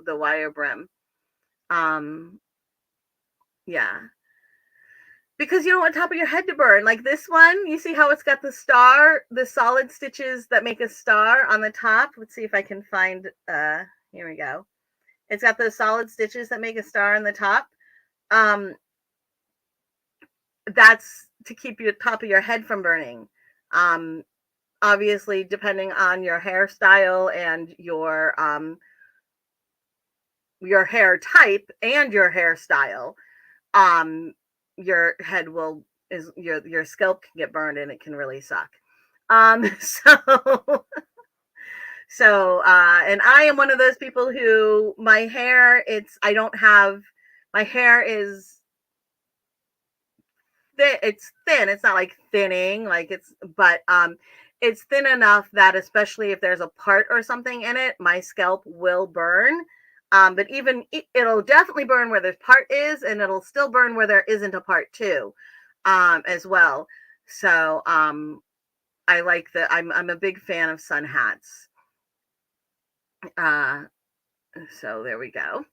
wire brim. Yeah. because you don't want the top of your head to burn. Like this one, you see how it's got the star, the solid stitches that make a star on the top. Let's see if I can find, here we go. It's got those solid stitches that make a star on the top. That's to keep your top of your head from burning. Obviously, depending on your hairstyle and your hair type and your hairstyle, your head will is your scalp can get burned and it can really suck. So and I am one of those people who my hair, I don't have, my hair is thin, it's thin. It's not like thinning, like it's thin enough that especially if there's a part or something in it, my scalp will burn. But even it'll definitely burn where the part is, and it'll still burn where there isn't a part too, as well. So I like I'm a big fan of sun hats. So there we go.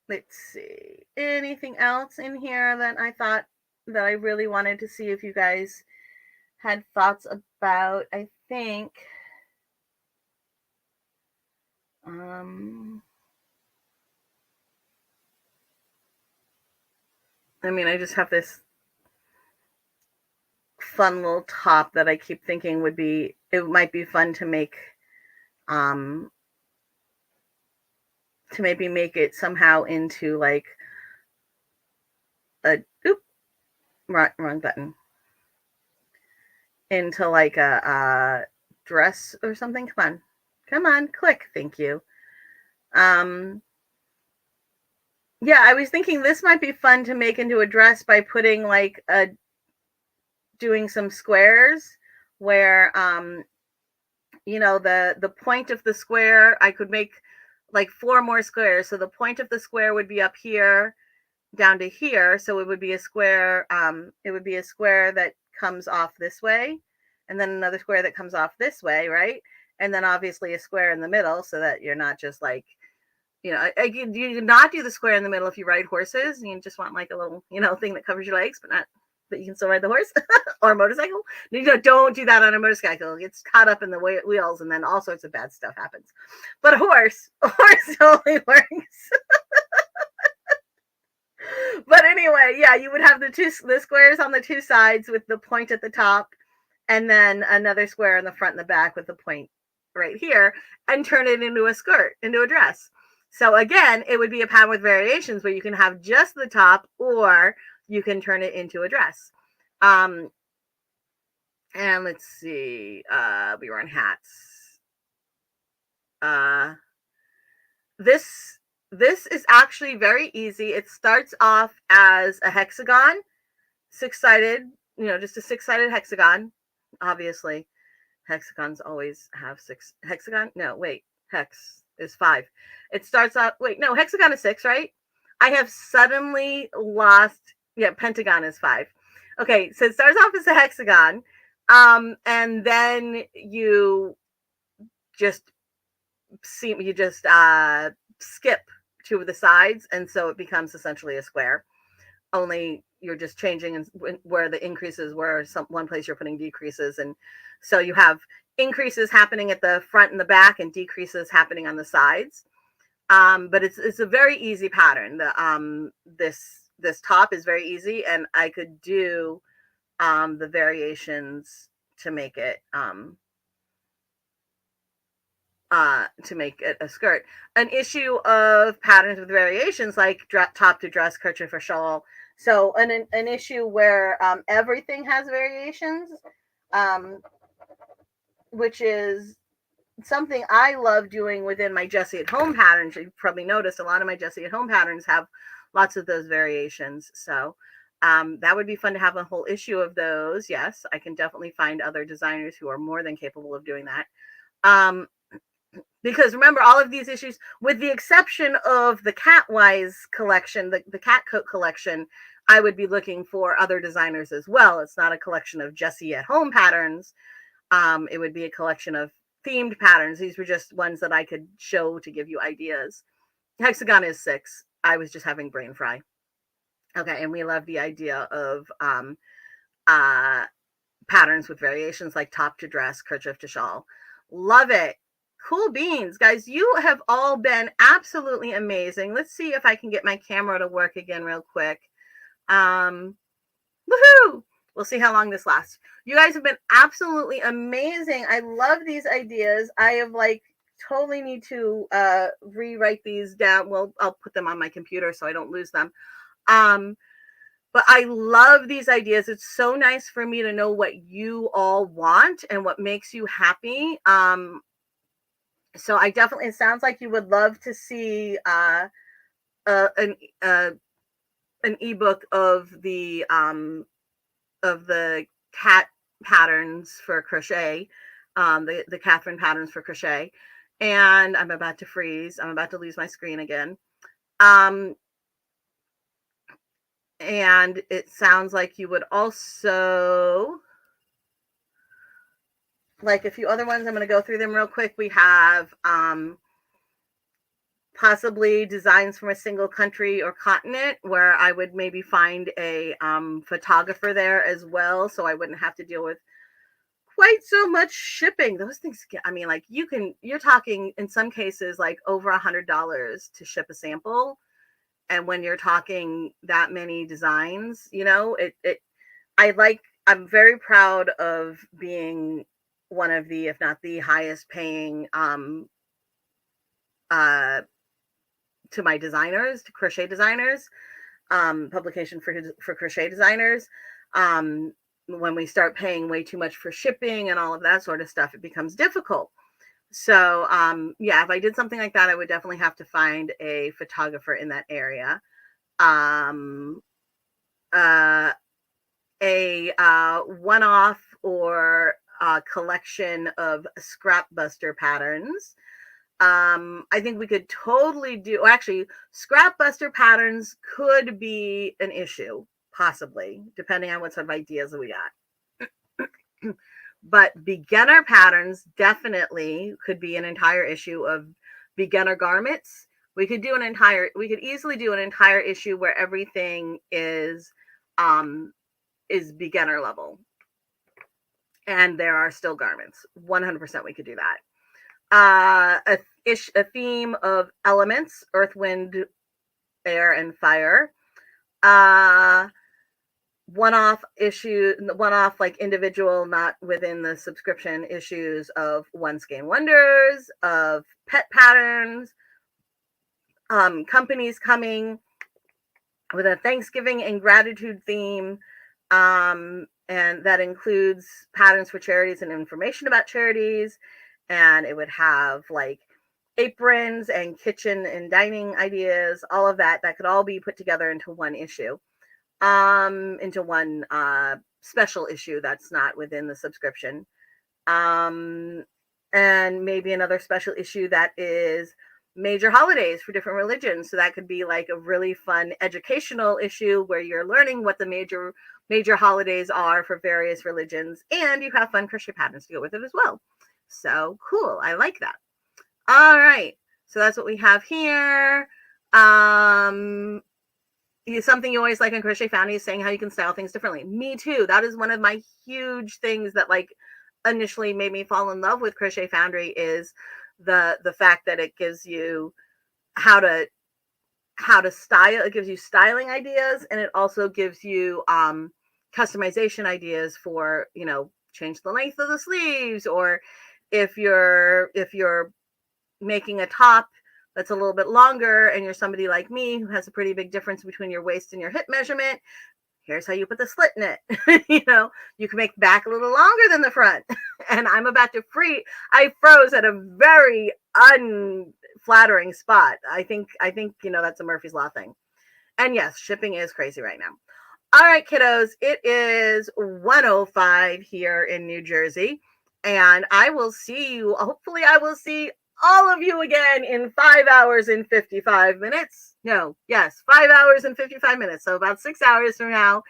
Let's see, anything else in here that I thought that I really wanted to see if you guys had thoughts about. I think I mean, I just have this fun little top that I keep thinking it might be fun to make, to maybe make it somehow into like wrong button, into like a dress or something. Come on, click. Thank you. Yeah, I was thinking this might be fun to make into a dress by putting like doing some squares where the point of the square, I could make like 4 more squares. So the point of the square would be up here down to here. So it would be a square. It would be a square that comes off this way, and then another square that comes off this way, right? And then obviously a square in the middle, so that you're not just like, you do not do the square in the middle if you ride horses, and you just want like a little, thing that covers your legs, but not that you can still ride the horse or a motorcycle. Don't do that on a motorcycle. It gets caught up in the wheels, and then all sorts of bad stuff happens. But a horse only works. But anyway, yeah, you would have the squares on the 2 sides with the point at the top, and then another square in the front and the back with the point right here, and turn it into a skirt, into a dress. So again, it would be a pattern with variations where you can have just the top, or you can turn it into a dress. And let's see, we were on hats. This is actually very easy. It starts off as a hexagon, 6-sided, just a 6-sided hexagon. Obviously, hexagons always have 6. Hexagon? No, wait, hex is 5. It starts out, hexagon is 6, right? I have suddenly lost, pentagon is 5. Okay, so it starts off as a hexagon, and then you just skip 2 of the sides, and so it becomes essentially a square. Only you're just changing where the increases were. One place you're putting decreases, and so you have increases happening at the front and the back, and decreases happening on the sides. But it's a very easy pattern. This top is very easy, and I could do the variations to make it a skirt. An issue of patterns with variations, like top to dress, kerchief, or shawl. So an issue where everything has variations, which is something I love doing within my Jessie at Home patterns. You've probably noticed a lot of my Jessie at Home patterns have lots of those variations. So that would be fun to have a whole issue of those. Yes, I can definitely find other designers who are more than capable of doing that. Because remember, all of these issues, with the exception of the Catwise collection, the Cat Coat collection, I would be looking for other designers as well. It's not a collection of Jessie at Home patterns. It would be a collection of themed patterns. These were just ones that I could show to give you ideas. Hexagon is 6. I was just having brain fry. Okay, and we love the idea of uh, patterns with variations like top to dress, kerchief to shawl. Love it. Cool beans. Guys, you have all been absolutely amazing. Let's see if I can get my camera to work again real quick. Um, Woohoo! We'll see how long this lasts. You guys have been absolutely amazing. I love these ideas. I have like totally need to rewrite these down. Well, I'll put them on my computer so I don't lose them. Um, but I love these ideas. It's so nice for me to know what you all want and what makes you happy. So I definitely, it sounds like you would love to see uh, an uh, an ebook of the cat patterns for crochet, the Catherine patterns for crochet. And I'm about to freeze. I'm about to lose my screen again. Um, and it sounds like you would also like a few other ones. I'm going to go through them real quick. We have possibly designs from a single country or continent, where I would maybe find a photographer there as well, so I wouldn't have to deal with quite so much shipping. Those things get, I mean, like you're talking in some cases like over $100 to ship a sample. And when you're talking that many designs, I'm very proud of being one of the, if not the highest paying, uh, to my designers, to crochet designers, publication for crochet designers. Um, when we start paying way too much for shipping and all of that sort of stuff, it becomes difficult. So, yeah, if I did something like that, I would definitely have to find a photographer in that area. Um, uh, a one-off or a collection of scrap buster patterns. I think we could totally do, actually, scrap buster patterns could be an issue, possibly, depending on what sort of ideas we got. But beginner patterns definitely could be an entire issue of beginner garments. We could easily do an entire issue where everything um, is beginner level, and there are still garments. 100% we could do that. A theme of elements: earth, wind, air, and fire. Uh, one-off like individual, not within the subscription issues of One Skein Wonders, of pet patterns, companies coming with a Thanksgiving and gratitude theme. And that includes patterns for charities and information about charities. And it would have like aprons and kitchen and dining ideas, all of that could all be put together into one issue, into one special issue that's not within the subscription. Um, and maybe another special issue that is major holidays for different religions. So that could be like a really fun educational issue where you're learning what the major holidays are for various religions, and you have fun crochet patterns to go with it as well. So cool. I like that. All right. So that's what we have here. Something you always like in Crochet Foundry is saying how you can style things differently. Me too. That is one of my huge things that like initially made me fall in love with Crochet Foundry, is the fact that it gives you how to style. It gives you styling ideas, and it also gives you customization ideas for, change the length of the sleeves, or if you're making a top that's a little bit longer and you're somebody like me who has a pretty big difference between your waist and your hip measurement, here's how you put the slit in it. You can make the back a little longer than the front. And I'm about to I froze at a very unflattering spot. I think, that's a Murphy's Law thing. And yes, shipping is crazy right now. All right, kiddos, it is 1:05 here in New Jersey, and hopefully I will see all of you again in 5 hours and 55 minutes. No, yes, 5 hours and 55 minutes. So about 6 hours from now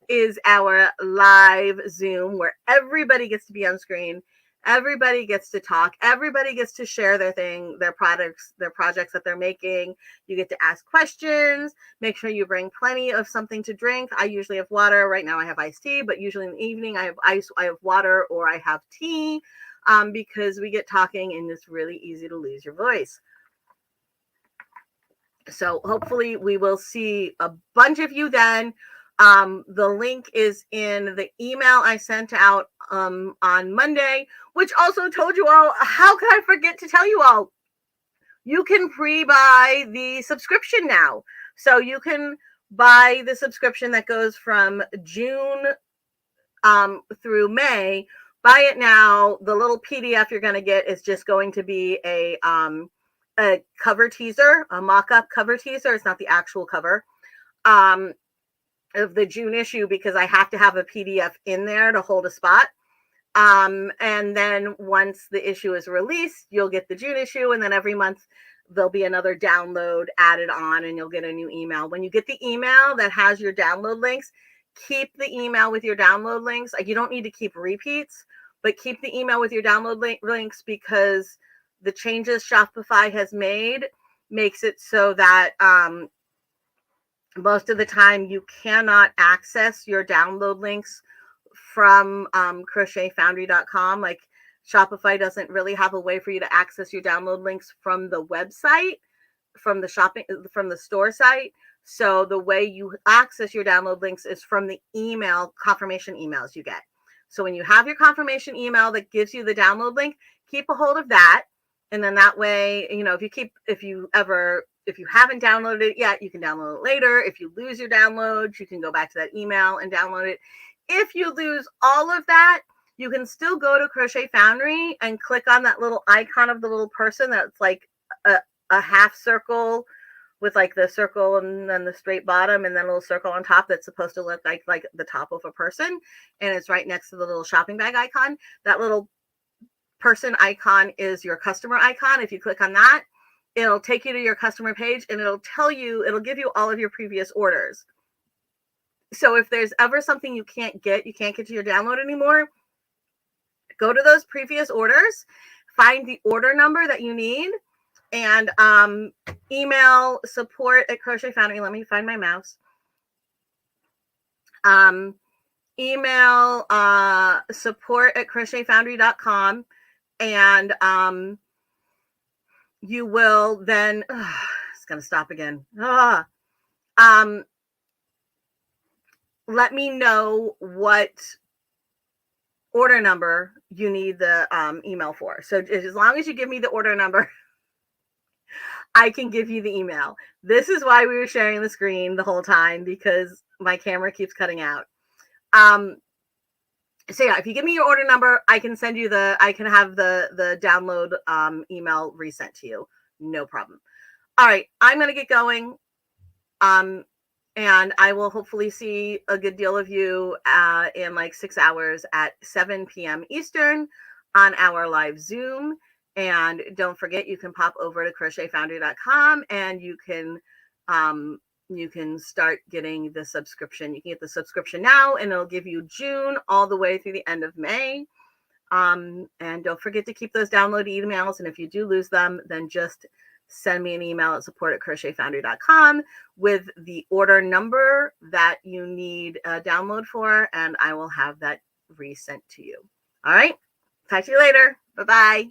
is our live Zoom where everybody gets to be on screen Everybody gets to talk. Everybody gets to share their thing, their products, their projects that they're making. You get to ask questions. Make sure you bring plenty of something to drink. I usually have water. Right now I have iced tea, but usually in the evening I have ice, I have water, or I have tea, because we get talking and it's really easy to lose your voice. So hopefully we will see a bunch of you then. The link is in the email I sent out on Monday, which also told you all, how could I forget to tell you all? You can pre-buy the subscription now. So you can buy the subscription that goes from June through May. Buy it now. The little PDF you're going to get is just going to be a cover teaser, a mock-up cover teaser. It's not the actual cover of the June issue, because I have to have a PDF in there to hold a spot. And then once the issue is released, you'll get the June issue, and then every month there'll be another download added on, and you'll get a new email. When you get the email that has your download links, keep the email with your download links. Like, you don't need to keep repeats, but keep the email with your download links, because the changes Shopify has made makes it so that most of the time you cannot access your download links from crochetfoundry.com. Like, Shopify doesn't really have a way for you to access your download links from the website, from the store site. So the way you access your download links is from the email, confirmation emails you get. So when you have your confirmation email that gives you the download link, keep a hold of that. And then that way, if you haven't downloaded it yet, you can download it later. If you lose your downloads, you can go back to that email and download it. If you lose all of that, you can still go to Crochet Foundry and click on that little icon of the little person that's like a half circle with like the circle and then the straight bottom and then a little circle on top that's supposed to look like the top of a person. And it's right next to the little shopping bag icon. That little person icon is your customer icon. If you click on that, it'll take you to your customer page, and it'll give you all of your previous orders. So if there's ever something you can't get to your download anymore, go to those previous orders, find the order number that you need, and email support at Crochet Foundry. Let me find my mouse. Email support at crochetfoundry.com, and you will then, it's going to stop again. Let me know what order number you need the email for. So as long as you give me the order number, I can give you the email. This is why we were sharing the screen the whole time, because my camera keeps cutting out. So yeah, if you give me your order number, I can have the download email resent to you. No problem. All right, I'm going to get going. And I will hopefully see a good deal of you in like 6 hours at 7 p.m. Eastern on our live Zoom. And don't forget, you can pop over to crochetfoundry.com and you can start getting the subscription. You can get the subscription now, and it'll give you June all the way through the end of May. And don't forget to keep those download emails. And if you do lose them, then just send me an email at support@crochetfoundry.com with the order number that you need a download for, and I will have that resent to you. All right. Talk to you later. Bye-bye.